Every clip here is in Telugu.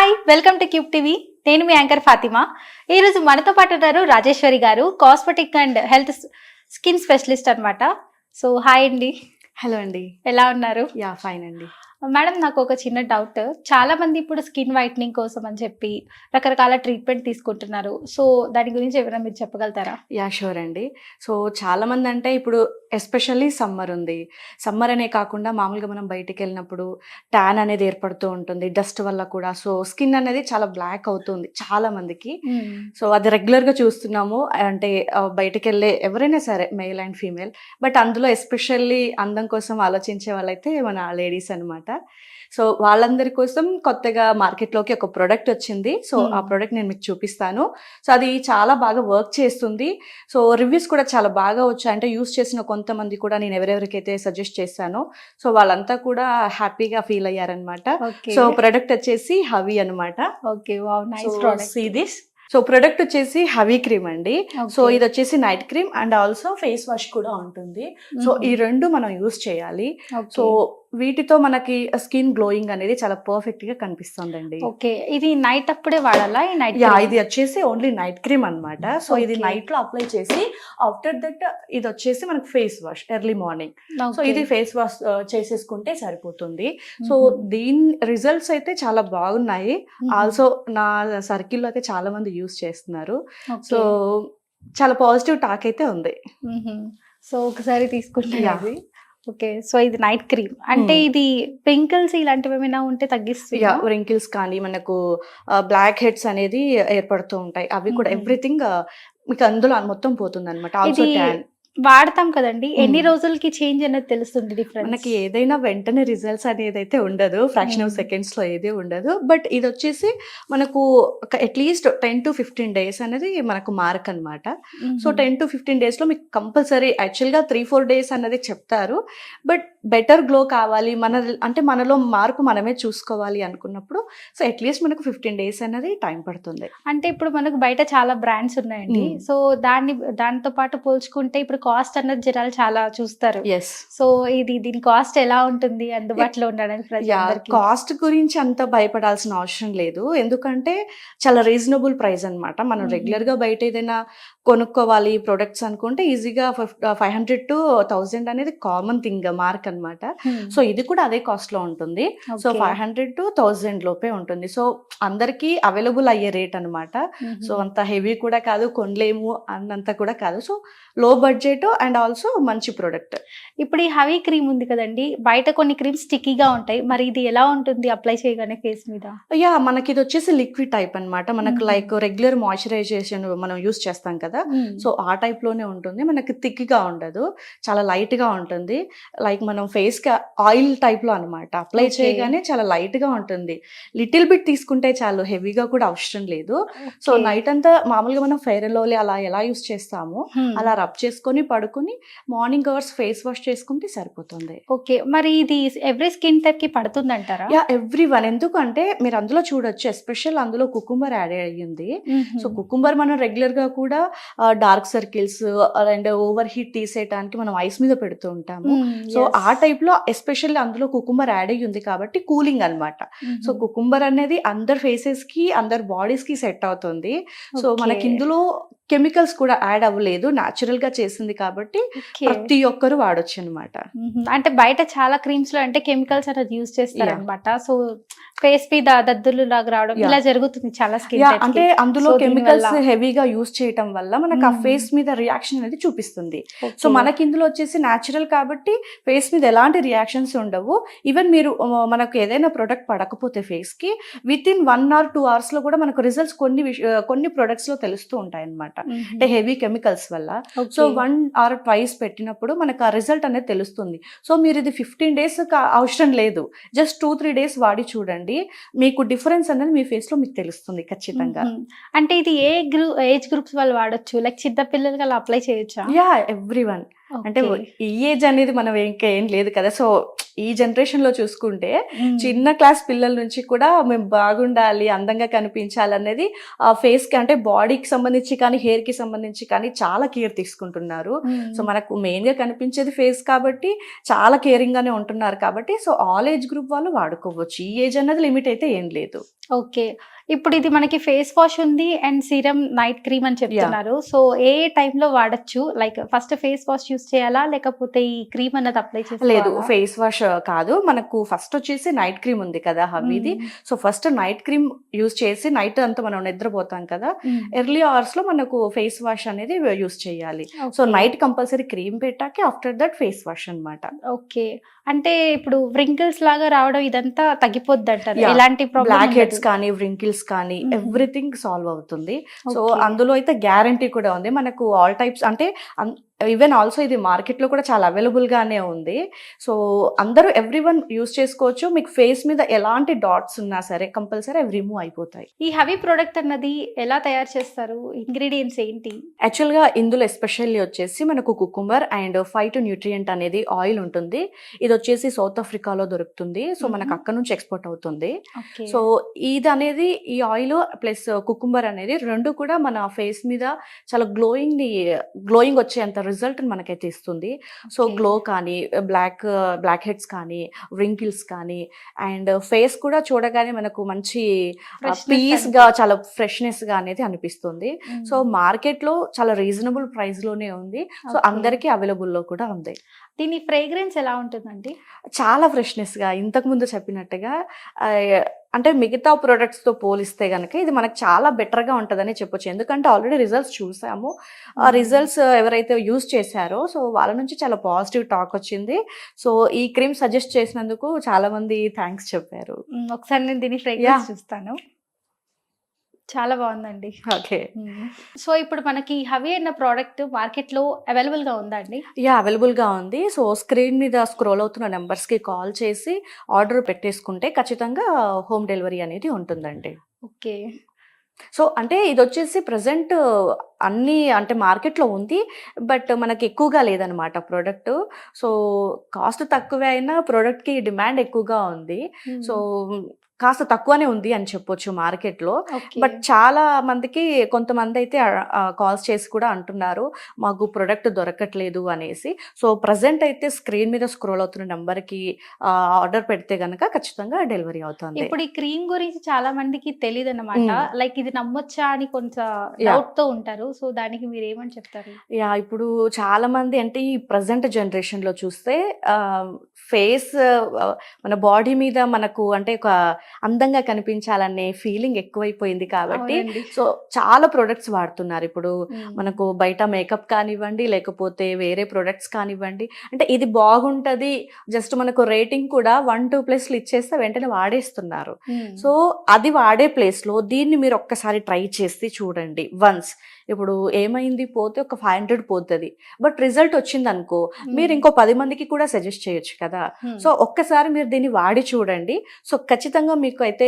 Hi, welcome to cube TV. నేను మీ యాంకర్ ఫాతిమా. ఈ రోజు మనతో పాటు ఉన్నారు రాజేశ్వరి గారు, cosmetic and health skin specialist అన్నమాట. సో హాయ్ అండి. హలో అండి. ఎలా ఉన్నారు? యా ఫైన్ అండి. మేడం, నాకు ఒక చిన్న డౌట్. చాలా మంది ఇప్పుడు స్కిన్ వైట్నింగ్ కోసం అని చెప్పి రకరకాల ట్రీట్మెంట్ తీసుకుంటున్నారు. సో దాని గురించి ఏమైనా మీరు చెప్పగలుగుతారా? యా షూర్ అండి. సో చాలా మంది అంటే ఇప్పుడు ఎస్పెషల్లీ సమ్మర్ ఉంది. సమ్మర్ అనే కాకుండా మామూలుగా మనం బయటికి వెళ్ళినప్పుడు ట్యాన్ అనేది ఏర్పడుతూ ఉంటుంది డస్ట్ వల్ల కూడా. సో స్కిన్ అనేది చాలా బ్లాక్ అవుతుంది చాలా మందికి. సో అది రెగ్యులర్గా చూస్తున్నాము. అంటే బయటికి వెళ్ళే ఎవరైనా సరే, మేల్ అండ్ ఫీమేల్. బట్ అందులో ఎస్పెషల్లీ అందం కోసం ఆలోచించే వాళ్ళైతే మన లేడీస్ అనమాట. సో వాళ్ళందరి కోసం కొత్తగా మార్కెట్లోకి ఒక ప్రోడక్ట్ వచ్చింది. సో ఆ ప్రోడక్ట్ నేను మీకు చూపిస్తాను. సో అది చాలా బాగా వర్క్ చేస్తుంది. సో రివ్యూస్ కూడా చాలా బాగా వచ్చాయి. అంటే యూస్ చేసిన కొంతమంది కూడా నేను ఎవరెవరికైతే సజెస్ట్ చేశానో సో వాళ్ళంతా కూడా హ్యాపీగా ఫీల్ అయ్యారనమాట. సో ప్రోడక్ట్ వచ్చేసి హవీ అనమాట. Okay, wow, nice product. See this. So product వచ్చేసి హవీ క్రీమ్ అండి. సో ఇది వచ్చేసి night cream and also face wash కూడా ఉంటుంది. సో ఈ రెండు మనం యూస్ చేయాలి. సో వీటితో మనకి స్కిన్ గ్లోయింగ్ అనేది చాలా పర్ఫెక్ట్ గా కనిపిస్తుందండి. ఓకే, ఇది నైట్ అప్పుడే వాడాలా? ఇది వచ్చేసి ఓన్లీ నైట్ క్రీమ్ అన్నమాట. సో ఇది నైట్ లో అప్లై చేసి ఆఫ్టర్ దట్ ఇది వచ్చేసి మనకి face wash early morning. So ఇది ఫేస్ వాష్ చేసేసుకుంటే సరిపోతుంది. సో దీని రిజల్ట్స్ అయితే చాలా బాగున్నాయి. ఆల్సో నా సర్కిల్లో అయితే చాలా మంది యూస్ చేస్తున్నారు. సో చాలా పాజిటివ్ టాక్ అయితే ఉంది. సో ఒకసారి తీసుకుంటే ఓకే. సో ఇది నైట్ క్రీమ్ అంటే ఇది పింకిల్స్ ఇలాంటివి ఏమైనా ఉంటే తగ్గిస్తుంది. రింకిల్స్ కానీ మనకు బ్లాక్ హెడ్స్ అనేది ఏర్పడుతూ ఉంటాయి. అవి కూడా ఎవ్రీథింగ్ మీకు అందులో మొత్తం పోతుంది అనమాట. ఆల్సో ట్యాన్ వాడతాం కదండి, ఎన్ని రోజులకి చేంజ్ అనేది తెలుస్తుంది డిఫరెన్స్? మనకి ఏదైనా వెంటనే రిజల్ట్స్ అనేది అయితే ఉండదు, ఫ్రాక్షన్ ఆఫ్ సెకండ్స్ లో ఏదే ఉండదు. బట్ ఇది వచ్చేసి మనకు అట్లీస్ట్ 10 to 15 days అనేది మనకు మార్క్ అనమాట. సో 10 to 15 days లో మీకు కంపల్సరీ యాక్చువల్గా 3-4 days అనేది చెప్తారు. బట్ బెటర్ గ్లో కావాలి అంటే మనలో మార్పు మనమే చూసుకోవాలి అనుకున్నప్పుడు సో అట్లీస్ట్ మనకు 15 days అనేది టైం పడుతుంది. అంటే ఇప్పుడు మనకు బయట చాలా బ్రాండ్స్ ఉన్నాయండి. సో దానితో పాటు పోల్చుకుంటే ఇప్పుడు కాస్ట్ అన్నది జనాలు చాలా చూస్తారు. సో దీని కాస్ట్ ఎలా ఉంటుంది అందుబాటులో ఉండడానికి? కాస్ట్ గురించి అంత భయపడాల్సిన అవసరం లేదు. ఎందుకంటే చాలా రీజనబుల్ ప్రైస్ అనమాట. మనం రెగ్యులర్ గా బయట ఏదైనా కొనుక్కోవాలి ప్రొడక్ట్స్ అనుకుంటే ఈజీగా 500 to 1000 అనేది కామన్ థింగ్ మార్క్ అనమాట. సో ఇది కూడా అదే కాస్ట్ లో ఉంటుంది. సో 500 to 1000 లోపే ఉంటుంది. సో అందరికి అవైలబుల్ అయ్యే రేట్ అనమాట. సో అంత హెవీ కూడా కాదు, కొనలేము అన్నంత కూడా కాదు. సో లో బడ్జెట్ అండ్ ఆల్సో మంచి ప్రొడక్ట్. ఇప్పుడు ఈ హెవీ క్రీమ్ ఉంది కదండి, బయట కొన్ని క్రీమ్స్ స్టిక్కీగా ఉంటాయి, మరి ఇది ఎలా ఉంటుంది అప్లై చేయగానే ఫేస్ మీద? మనకి ఇది వచ్చేసి లిక్విడ్ టైప్ అనమాట. మనకు లైక్ రెగ్యులర్ మాయిశ్చరైజేషన్ మనం యూస్ చేస్తాం కదా, సో ఆ టైప్ లోనే ఉంటుంది. మనకి థిక్ గా ఉండదు, చాలా లైట్ గా ఉంటుంది. లైక్ మనం ఫేస్ కి ఆయిల్ టైప్ లో అనమాట. అప్లై చేయగానే చాలా లైట్ గా ఉంటుంది. లిటిల్ బిట్ తీసుకుంటే చాలు, హెవీగా కూడా అవసరం లేదు. సో నైట్ అంతా మామూలుగా మనం ఫెయిర్ అండ్ లవ్లీ అలా ఎలా యూస్ చేస్తామో అలా రబ్ చేసుకొని పడుకొని మార్నింగ్ అవర్స్ ఫేస్ వాష్ చేసుకుంటే సరిపోతుంది. ఓకే, మరి ఇది ఎవ్రీ స్కిన్ టైప్ కి పడుతుంది అంటారా? Every one. ఎందుకంటే మీరు అందులో చూడొచ్చు, ఎస్పెషల్ అందులో కుకుంబర్ యాడ్ అయ్యింది. సో కుకుంబర్ మనం రెగ్యులర్ గా కూడా dark circles and overheat తీసేయడానికి మనం ఐస్ మీద పెడుతూ ఉంటాము. సో ఆ టైప్ లో ఎస్పెషల్లీ అందులో కుకుంబర్ యాడ్ అయ్యి ఉంది కాబట్టి కూలింగ్ అనమాట. సో కుకుంబర్ అనేది అందరి ఫేసెస్ కి అందరి బాడీస్ కి సెట్ అవుతుంది. సో మనకి ఇందులో కెమికల్స్ కూడా యాడ్ అవ్వలేదు, న్యాచురల్ గా చేసింది కాబట్టి ప్రతి ఒక్కరు వాడొచ్చు అనమాట. అంటే బయట చాలా క్రీమ్స్ లో అంటే కెమికల్స్ అనేది యూజ్ చేస్తారు అనమాట. సో ఫేస్ మీద దద్దులు లాగా రావడం ఇలా జరుగుతుంది చాలా స్కిన్. అంటే అందులో కెమికల్స్ హెవీగా యూజ్ చేయటం వల్ల మనకు ఆ ఫేస్ మీద రియాక్షన్ అనేది చూపిస్తుంది. సో మనకి ఇందులో వచ్చేసి న్యాచురల్ కాబట్టి ఫేస్ మీద ఎలాంటి రియాక్షన్స్ ఉండవు. ఈవెన్ మీరు మనకు ఏదైనా ప్రొడక్ట్ పడకపోతే ఫేస్ కి విత్ ఇన్ 1 or 2 hours లో కూడా మనకు రిజల్ట్స్ కొన్ని ప్రొడక్ట్స్ లో తెలుస్తూ ఉంటాయి అనమాట. అంటే హెవీ కెమికల్స్ వల్ల. సో 1 or 2 పెట్టినప్పుడు మనకు ఆ రిజల్ట్ అనేది తెలుస్తుంది. సో మీరు ఇది 15 days అవసరం లేదు, జస్ట్ 2-3 days వాడి చూడండి, మీకు డిఫరెన్స్ అనేది మీ ఫేస్ లో మీకు తెలుస్తుంది ఖచ్చితంగా. అంటే ఇది ఏజ్ గ్రూప్స్ వాళ్ళు వాడొచ్చు, లైక్ చిన్న పిల్లలకి అలా అప్లై చేయొచ్చా? ఎవ్రీవన్. అంటే ఈ ఏజ్ అనేది మనం ఇంకా ఏం లేదు కదా. సో ఈ జనరేషన్ లో చూసుకుంటే చిన్న క్లాస్ పిల్లల నుంచి కూడా మేము బాగుండాలి, అందంగా కనిపించాలి అనేది ఆ ఫేస్ కి అంటే బాడీకి సంబంధించి కానీ హెయిర్ కి సంబంధించి కానీ చాలా కేర్ తీసుకుంటున్నారు. సో మనకు మెయిన్ గా కనిపించేది ఫేస్ కాబట్టి చాలా కేరింగ్ గానే ఉంటున్నారు కాబట్టి సో ఆల్ ఏజ్ గ్రూప్ వాళ్ళు వాడుకోవచ్చు. ఈ ఏజ్ అన్నది లిమిట్ అయితే ఏం లేదు. ఓకే. ఇప్పుడు ఇది మనకి ఫేస్ వాష్ ఉంది అండ్ సీరమ్ నైట్ క్రీమ్ అని చెప్తున్నారు. సో ఏ టైంలో వాడొచ్చు? Like first face wash use చేయాలా? లేకపోతే ఈ క్రీమ్ అన్నది అప్లై లేదు. చేసుకోవాలా? ఫేస్ వాష్ కాదు. మనకు ఫస్ట్ వచ్చేసి నైట్ క్రీమ్ ఉంది కదా హవీది. Hmm. So, first night cream use చేసి నైట్ అంతా మనం నిద్రపోతాం కదా! హ్మ్. ఎర్లీ అవర్స్‌లో మనకు ఫేస్ వాష్ అనేది యూజ్ చేయాలి. So, okay. Night compulsory cream పెట్టాకే ఆఫ్టర్ దట్ ఫేస్ వాష్ అన్నమాట. ఓకే. అంటే ఇప్పుడు వ్రింకిల్స్ లాగా రావడం ఇదంతా తగ్గిపోద్దంటారా? యాహ్! ఎలాంటి ప్రాబ్లమ్ బ్లాక్ ఉండదు. హెడ్స్ కానీ, వ్రింకిల్స్ కానీ హుహు. ఎవ్రీథింగ్ సాల్వ్ అవుతుంది. So, okay. అందులో అయితే గ్యారంటీ కూడా ఉంది. మనకు ఆల్ టైప్స్ అంటే ఈవెన్ ఆల్సో ఇది మార్కెట్‌లో కూడా చాలా అవైలబుల్‌గానే ఉంది. సో, అందరూ ఎవ్రీవన్ యూజ్ చేసుకోవచ్చు. మీకు ఫేస్ మీద ఎలాంటి డాట్స్ ఉన్నా సరే కంపల్సరీ అవి రిమూవ్ అయిపోతాయి. ఈ హవీ ప్రొడక్ట్ అన్నది ఎలా తయారు చేస్తారు? ఇంగ్రీడియెంట్స్ ఏంటి? యాక్చువల్‌గా ఇందులో ఎస్పెషల్లీ వచ్చేసి మనకు కుకుంబర్ అండ్ ఫైటో న్యూట్రియంట్ అనేది ఆయిల్ ఉంటుంది. ఇదొచ్చేసి సౌత్ ఆఫ్రికాలో దొరుకుతుంది. సో, మనకు హుహు. అక్కడి నుంచి ఎక్స్‌పోర్ట్ అవుతుంది. ఓకే. సో, ఇదనేది ఈ ఆయిల్ ప్లస్ కుకుంబర్ అనేది 2 కూడా మన ఫేస్ మీద చాలా గ్లోయింగ్ వచ్చేంత రిజల్ట్‌ని మనకైతే ఇస్తుంది. So, okay. గ్లో కానీ, బ్లాక్ హెడ్స్ కానీ, వ్రింకిల్స్ కానీ అండ్ ఫేస్ కూడా చూడగానే మనకు మంచి ఫ్రెష్‌నెస్ పీస్‌గా చాలా ఫ్రెష్‌నెస్‌గా అనేది అనిపిస్తుంది. సో, హ్మ్. మార్కెట్‌లో చాలా రీజనబుల్ ప్రైస్‌లోనే ఉంది. So, okay. అందరికీ అవైలబుల్‌లో కూడా ఉంది. దీని ఫ్రేగ్రెన్స్ ఎలా ఉంటుందండి? చాలా ఫ్రెష్‌నెస్‌గా ఇంతకుముందు చెప్పినట్టుగా ఆహ్, అంటే మిగతా ప్రొడక్ట్స్‌తో పోలిస్తే గనక ఇది మనకు చాలా బెటర్‌గా ఉంటదనే చెప్పొచ్చు. ఎందుకంటే ఆల్రెడీ రిజల్ట్స్ చూసాము. ఆ హ్మ్. రిజల్ట్స్ ఎవరైతే యూజ్ చేశారో సో, వాళ్ళ నుంచి చాలా పాజిటివ్ టాక్ వచ్చింది. సో, ఈ క్రీమ్ సజెస్ట్ చేసినందుకు చాలా మంది థాంక్స్ చెప్పారు. హ్మ్. ఒకసారి నేను దీని ఫ్రేగ్రెన్స్ యాహ్! చూస్తాను. చాలా బావుందండి. ఓకే. హ్మ్. సో, ఇప్పుడు మనకి హవీ అన్న ప్రోడక్ట్ మార్కెట్‌లో అవైలబుల్‌గా ఉందా అండి? యాహ్! అవైలబుల్‌గా ఉంది. సో, స్క్రీన్ మీద స్క్రోల్ అవుతున్న నంబర్స్‌కి కాల్ చేసి ఆర్డర్ పెట్టేసుకుంటే ఖచ్చితంగా హోమ్ డెలివరీ అనేది ఉంటుందండి. ఓకే. సో, అంటే ఇదొచ్చేసి ప్రెజెంట్ అన్నీ అంటే మార్కెట్‌లో ఉంది. బట్ మనకి ఎక్కువగా లేదనమాట ప్రొడక్టు. సో, కాస్ట్ తక్కువే అయినా ప్రొడక్ట్‌కి డిమాండ్ ఎక్కువగా ఉంది. సో, హ్మ్. కాస్త తక్కువనే ఉంది అని చెప్పొచ్చు మార్కెట్‌లో. ఓకే. బట్ చాలా మందికి కొంతమందయితే కాల్స్ చేసి కూడా అంటున్నారు. మాకు ప్రొడక్ట్ దొరకట్లేదు అనేసి. సో, ప్రెజెంట్ అయితే స్క్రీన్ మీద స్క్రోల్ అవుతున్న నంబర్‌కి ఆర్డర్ పెడితే గనక ఖచ్చితంగా డెలివరీ అవుతుంది. ఇప్పుడు ఈ క్రీమ్ గురించి చాలా మందికి తెలీదన్నమాట. హ్మ్. లైక్ ఇది నమ్మొచ్చా అని కొంత యాహ్! డౌట్‌తో ఉంటారు. సో, దానికి మీరేమని చెప్తారు? యాహ్! ఇప్పుడు చాలామంది అంటే ఈ ప్రెజెంట్ జనరేషన్‌లో చూస్తే ఫేస్ మన బాడీ మీద మనకు అంటే ఒక అందంగా కనిపించాలనే ఫీలింగ్ ఎక్కువైపోయింది కాబట్టి, అవునండి. సో చాలా ప్రొడక్ట్స్ వాడుతున్నారు. ఇప్పుడు హ్మ్. మనకు బయట మేకప్ కానివ్వండి, లేకపోతే వేరే ప్రొడక్ట్స్ కానివ్వండి, అంటే ఇది బాగుంటది. జస్ట్ మనకు రేటింగ్ కూడా 1, 2 ప్లస్‌లు ఇచ్చేస్తే వెంటనే వాడేస్తున్నారు. హ్మ్. సో, అది వాడే ప్లేస్‌లో దీన్ని మీరు ఒక్కసారి ట్రై చేసి చూడండి వన్స్. ఇప్పుడు ఏమైంది పోతే ఒక 500 పోతది. బట్ రిజల్ట్ వచ్చిందనుకో, మీరు హ్మ్. ఇంకో 10 మందికి కూడా సజెస్ట్ చేయొచ్చు కదా! హ్మ్. సో, ఒక్కసారి మీరు దీన్ని వాడి చూడండి. సో, ఖచ్చితంగా మీకు అయితే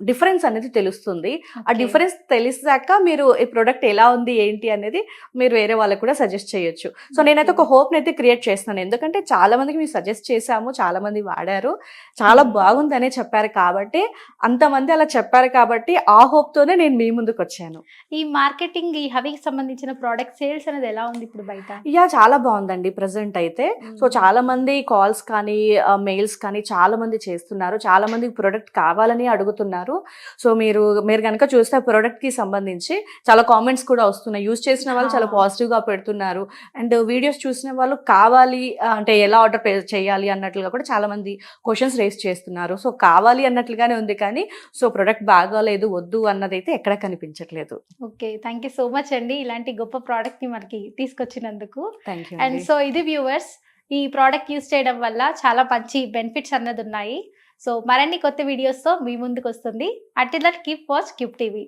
డిఫరెన్స్ అనేది తెలుస్తుంది. ఆ ఓకే. డిఫరెన్స్ తెలిసాక మీరు ఈ ప్రొడక్ట్ ఎలా ఉంది, ఏంటి అనేది మీరు వేరే వాళ్ళకి కూడా సజెస్ట్ చేయొచ్చు. సో, నేనైతే ఓకే. ఒక హోప్‌నైతే క్రియేట్ చేస్తున్నాను. ఎందుకంటే చాలా మందికి మేము సజెస్ట్ చేసాము. చాలా మంది వాడారు. చాలా హ్మ్. బాగుందనే చెప్పారు కాబట్టి, అంతమంది అలా చెప్పారు కాబట్టి, ఆ హోప్‌తోనే నేను మీ ముందుకొచ్చాను. ఈ మార్కెటింగ్ ఈ హవీకి సంబంధించిన ప్రొడక్ట్ సేల్స్ అనేది ఎలా ఉంది ఇప్పుడు బయట? యాహ్! చాలా బావుందండి ప్రెజెంట్ అయితే. సో, హ్మ్. చాలామంది కాల్స్ కానీ, మెయిల్స్ కానీ చాలామంది చేస్తున్నారు. చాలామంది ప్రొడక్ట్ కావాలని అడుగుతున్నారు. సో, మీరు గనక చూస్తే ఆ ప్రొడక్ట్‌కి సంబంధించి చాలా కామెంట్స్ కూడా వస్తున్నాయి. యూజ్ చేసిన వాళ్ళు చాలా ఆ! పాజిటివ్‌గా పెడుతున్నారు. అండ్ వీడియోస్ చూసిన వాళ్ళు కావాలి అంటే ఎలా ఆర్డర్ చేయాలి అన్నట్లుగా కూడా చాలామంది క్వెషన్స్ రైజ్ చేస్తున్నారు. సో, కావాలి అన్నట్లుగానే ఉంది కానీ, సో, ప్రొడక్ట్ బాగాలేదు, వద్దు అన్నదైతే ఎక్కడా కనిపించట్లేదు. Okay. Thank you so much అండి. ఇలాంటి గొప్ప ప్రొడక్ట్‌ని మనకి తీసుకొచ్చినందుకు. థాంక్ యూ అండ్ అండి. సో ఇది వ్యూవర్స్. ఈ ప్రొడక్ట్ యూజ్ చేయడం వల్ల చాలా మంచి బెనిఫిట్స్ అన్నదున్నాయి. సో మరిన్ని కొత్త వీడియోస్‌తో మీ ముందుకొస్తుంది. Until that keep watch Cube TV.